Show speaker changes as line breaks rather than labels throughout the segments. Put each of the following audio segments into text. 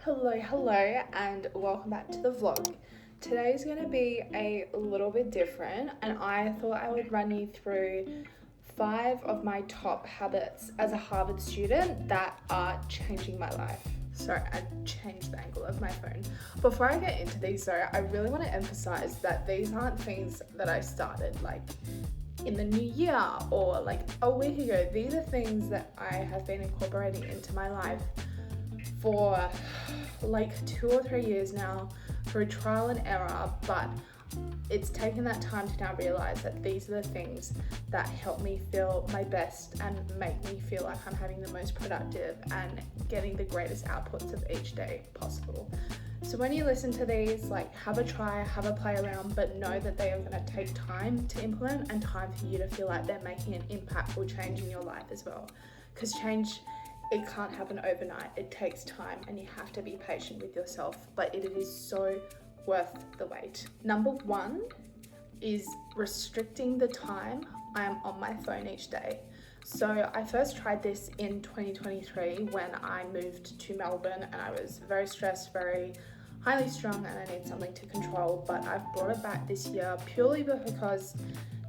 Hello, and welcome back to the vlog. Today's going to be a little bit different, and I thought I would run you through 5 of my top habits as a Harvard student that are changing my life. Sorry, I changed the angle of my phone. Before I get into these though, I really want to emphasize that these aren't things that I started like in the new year or like a week ago. These are things that I have been incorporating into my life for like 2 or 3 years now through trial and error, but it's taken that time to now realize that these are the things that help me feel my best and make me feel like I'm having the most productive and getting the greatest outputs of each day possible. So when you listen to these, like, have a try, have a play around, but know that they are going to take time to implement and time for you to feel like they're making an impactful change in your life as well. Because change, it can't happen overnight. It takes time and you have to be patient with yourself, but it is so worth the wait. Number 1 is restricting the time I am on my phone each day. So I first tried this in 2023 when I moved to Melbourne and I was very stressed, very highly strung, and I need something to control, but I've brought it back this year purely because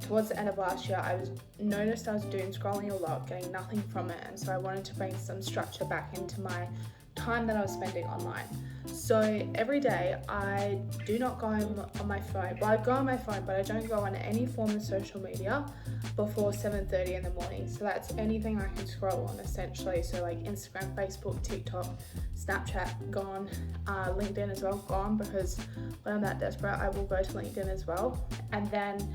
towards the end of last year I noticed I was doom scrolling a lot, getting nothing from it, and so I wanted to bring some structure back into my time that I was spending online. So every day I do not go on my phone. Well, I go on my phone, but I don't go on any form of social media before 7:30 in the morning. So that's anything I can scroll on essentially. So like Instagram, Facebook, TikTok, Snapchat, gone. LinkedIn as well, gone, because when I'm that desperate, I will go to LinkedIn as well. And then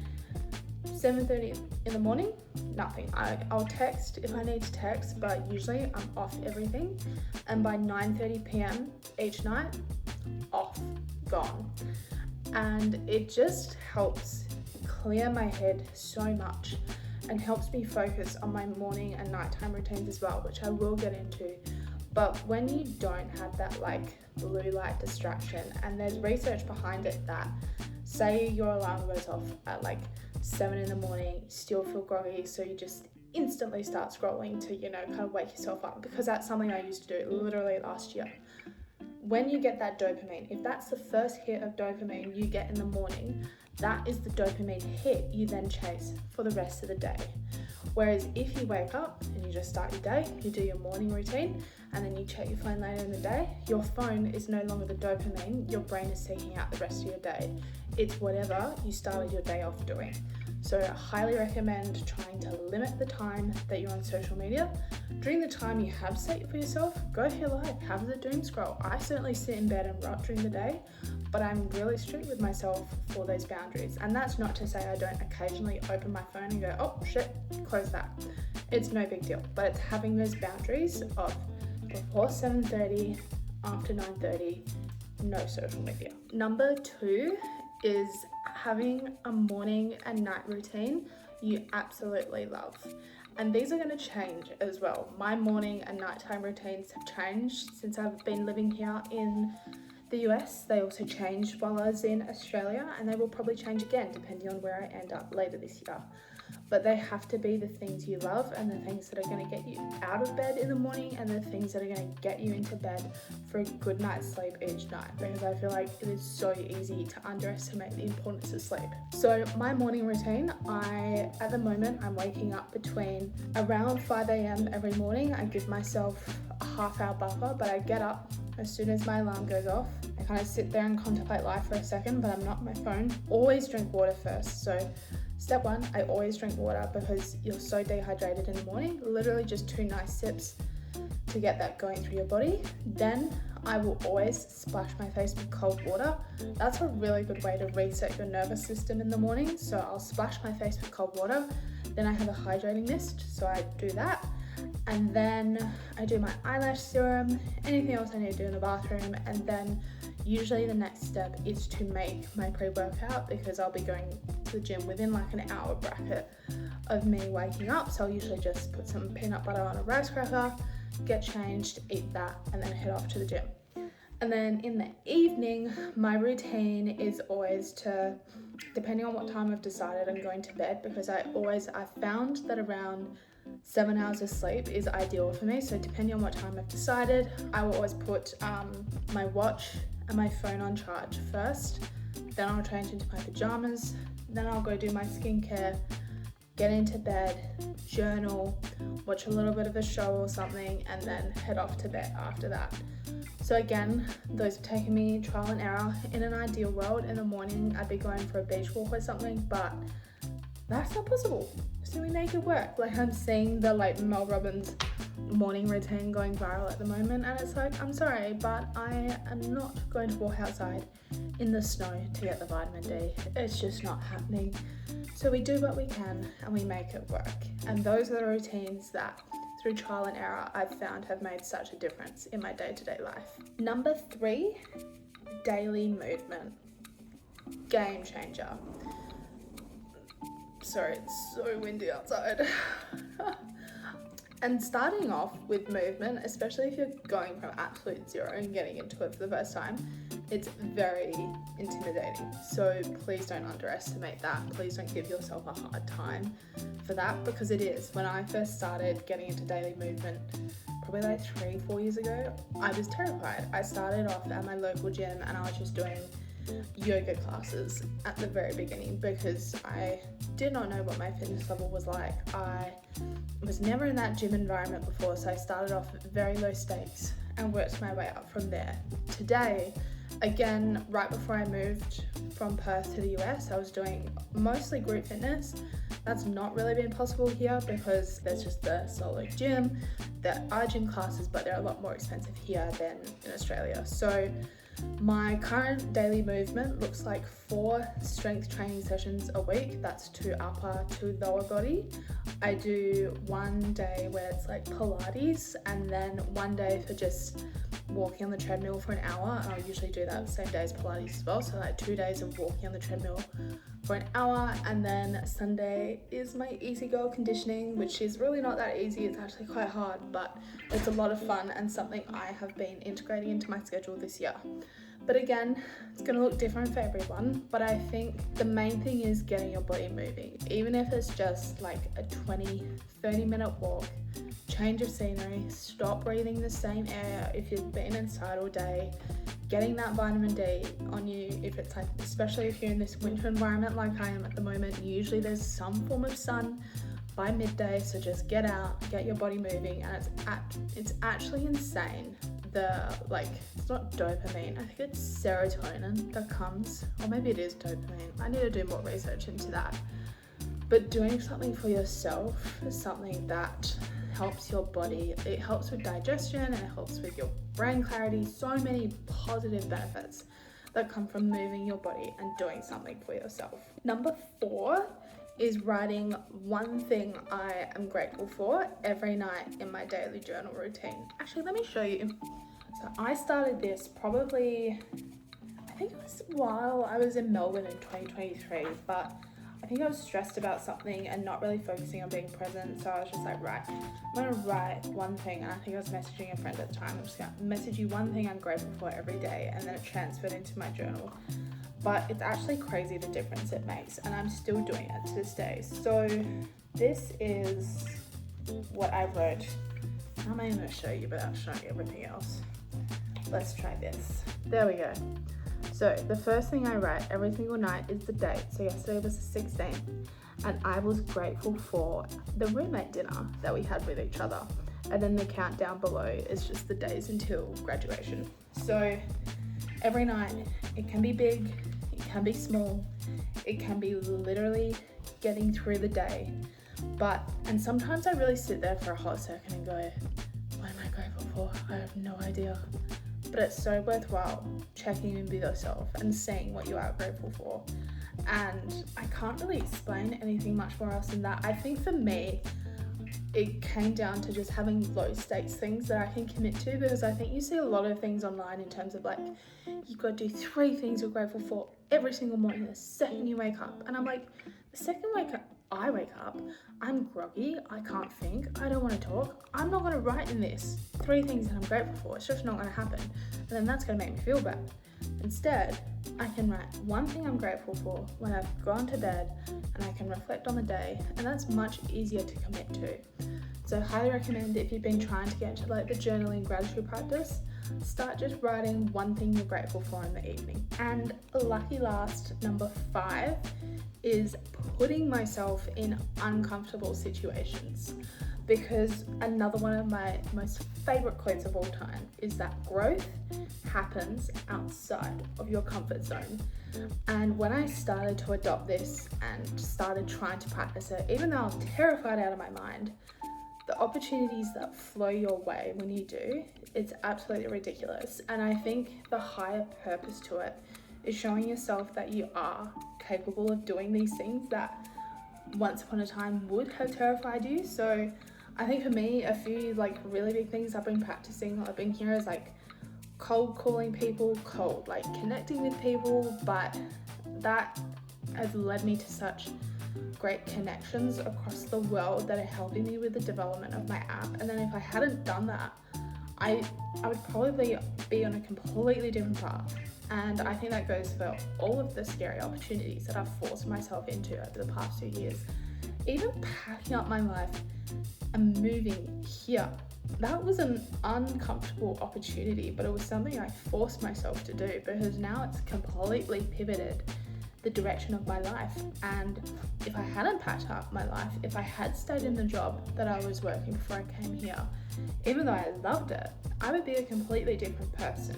7:30 in the morning, nothing. I'll text if I need to text, but usually I'm off everything. And by 9:30 p.m. each night, off, gone. And it just helps clear my head so much and helps me focus on my morning and nighttime routines as well, which I will get into. But when you don't have that like blue light distraction, and there's research behind it that say your alarm goes off at like 7 in the morning, you still feel groggy, so you just instantly start scrolling to, kind of wake yourself up, because that's something I used to do literally last year. When you get that dopamine, if that's the first hit of dopamine you get in the morning, that is the dopamine hit you then chase for the rest of the day. Whereas if you wake up and you just start your day, you do your morning routine, and then you check your phone later in the day, your phone is no longer the dopamine your brain is seeking out the rest of your day. It's whatever you started your day off doing. So I highly recommend trying to limit the time that you're on social media. During the time you have set for yourself, go for your life, have the doom scroll. I certainly sit in bed and rot during the day, but I'm really strict with myself for those boundaries. And that's not to say I don't occasionally open my phone and go, oh shit, close that. It's no big deal, but it's having those boundaries of before 7:30, after 9:30, no social media. Number 2 is having a morning and night routine you absolutely love. And these are going to change as well. My morning and nighttime routines have changed since I've been living here in the US. They also changed while I was in Australia, and they will probably change again depending on where I end up later this year. But they have to be the things you love and the things that are going to get you out of bed in the morning and the things that are going to get you into bed for a good night's sleep each night, because I feel like it is so easy to underestimate the importance of sleep. So my morning routine, at the moment I'm waking up between around 5 a.m. every morning. I give myself a half-hour buffer, but I get up as soon as my alarm goes off. I kind of sit there and contemplate life for a second, but I'm not on my phone. Always drink water first. So step 1, I always drink water because you're so dehydrated in the morning. Literally just 2 nice sips to get that going through your body. Then I will always splash my face with cold water. That's a really good way to reset your nervous system in the morning. So I'll splash my face with cold water. Then I have a hydrating mist, so I do that. And then I do my eyelash serum, anything else I need to do in the bathroom, and then usually the next step is to make my pre-workout, because I'll be going to the gym within like an hour bracket of me waking up. So I'll usually just put some peanut butter on a rice cracker, get changed, eat that, and then head off to the gym. And then in the evening, my routine is always to, depending on what time I've decided I'm going to bed, because I found that around 7 hours of sleep is ideal for me. So depending on what time I've decided, I will always put my watch and my phone on charge first. Then I'll change into my pajamas. Then I'll go do my skincare, get into bed, journal, watch a little bit of a show or something, and then head off to bed after that. So again, those have taken me trial and error. In an ideal world, in the morning, I'd be going for a beach walk or something, but that's not possible. So we make it work. Like, I'm seeing the Mel Robbins morning routine going viral at the moment, and it's like, I'm sorry, but I am not going to walk outside in the snow to get the vitamin D. It's just not happening. So we do what we can and we make it work. And those are the routines that, through trial and error, I've found have made such a difference in my day-to-day life. Number 3, daily movement. Game changer. Sorry, it's so windy outside. And starting off with movement, especially if you're going from absolute zero and getting into it for the first time, it's very intimidating. So please don't underestimate that. Please don't give yourself a hard time for that, because it is. When I first started getting into daily movement, probably 3-4 years ago, I was terrified. I started off at my local gym and I was just doing yoga classes at the very beginning because I did not know what my fitness level was like. I was never in that gym environment before, so I started off at very low stakes and worked my way up from there. Today, again, right before I moved from Perth to the US, I was doing mostly group fitness. That's not really been possible here because there's just the solo gym. There are gym classes, but they're a lot more expensive here than in Australia. So my current daily movement looks like 4 strength training sessions a week. That's 2 upper, 2 lower body. I do one day where it's like Pilates, and then one day for just walking on the treadmill for an hour. And I'll usually do that the same day as Pilates as well. So 2 days of walking on the treadmill for an hour. And then Sunday is my easy girl conditioning, which is really not that easy. It's actually quite hard, but it's a lot of fun and something I have been integrating into my schedule this year. But again, it's going to look different for everyone, but I think the main thing is getting your body moving. Even if it's just like a 20-30 minute walk, change of scenery, stop breathing the same air if you've been inside all day, getting that vitamin D on you. If it's like, especially if you're in this winter environment like I am at the moment, usually there's some form of sun by midday, so just get out, get your body moving. And it's actually insane. It's not dopamine, I think it's serotonin that comes, or maybe it is dopamine. I need to do more research into that. But doing something for yourself is something that helps your body. It helps with digestion and it helps with your brain clarity. So many positive benefits that come from moving your body and doing something for yourself. Number 4 is writing one thing I am grateful for every night in my daily journal routine. Actually, let me show you. So I started this probably, I think it was while I was in Melbourne in 2023, but I think I was stressed about something and not really focusing on being present. So I was just like, right, I'm gonna write one thing. And I think I was messaging a friend at the time. I'm just gonna message you one thing I'm grateful for every day. And then it transferred into my journal. But it's actually crazy the difference it makes, and I'm still doing it to this day. So this is what I wrote. I'm not even going to show you without showing you everything else. Let's try this. There we go. So the first thing I write every single night is the date. So yesterday was the 16th, and I was grateful for the roommate dinner that we had with each other. And then the countdown below is just the days until graduation. So every night, it can be big, it can be small, it can be literally getting through the day. And sometimes I really sit there for a hot second and go, what am I grateful for? I have no idea. But it's so worthwhile checking in with yourself and seeing what you are grateful for. And I can't really explain anything much more else than that. I think for me, it came down to just having low stakes things that I can commit to, because I think you see a lot of things online in terms of like, you've got to do 3 things you're grateful for every single morning the second you wake up. And I'm like, the second I wake up, I'm groggy, I can't think, I don't want to talk, I'm not going to write in this 3 things that I'm grateful for. It's just not going to happen. And then that's going to make me feel bad. Instead, I can write one thing I'm grateful for when I've gone to bed, and I can reflect on the day, and that's much easier to commit to. So highly recommend, if you've been trying to get into like the journaling gratitude practice, start just writing one thing you're grateful for in the evening. And lucky last, number 5, is putting myself in uncomfortable situations. Because another one of my most favorite quotes of all time is that growth happens outside of your comfort zone. And when I started to adopt this and started trying to practice it, even though I'm terrified out of my mind, the opportunities that flow your way when you do, it's absolutely ridiculous. And I think the higher purpose to it is showing yourself that you are capable of doing these things that once upon a time would have terrified you. So I think for me, a few like really big things I've been practicing, I've been here is like cold calling people, like connecting with people, but that has led me to such great connections across the world that are helping me with the development of my app. And then if I hadn't done that, I would probably be on a completely different path. And I think that goes for all of the scary opportunities that I've forced myself into over the past 2 years. Even packing up my life and moving here, that was an uncomfortable opportunity, but it was something I forced myself to do, because now it's completely pivoted the direction of my life. And if I hadn't packed up my life, if I had stayed in the job that I was working before I came here, even though I loved it, I would be a completely different person.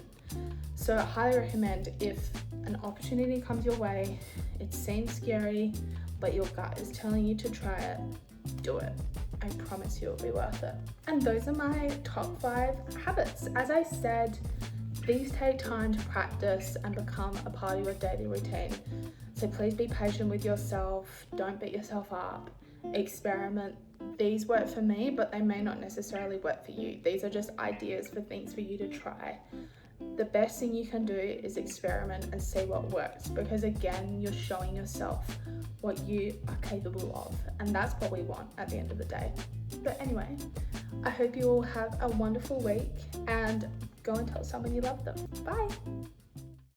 So I highly recommend, if an opportunity comes your way, it seems scary, but your gut is telling you to try it, do it. I promise you it'll be worth it. And those are my top 5 habits. As I said, these take time to practice and become a part of your daily routine. So please be patient with yourself. Don't beat yourself up. Experiment. These work for me, but they may not necessarily work for you. These are just ideas for things for you to try. The best thing you can do is experiment and see what works, because again, you're showing yourself what you are capable of, and that's what we want at the end of the day. But anyway, I hope you all have a wonderful week, and go and tell someone you love them. Bye.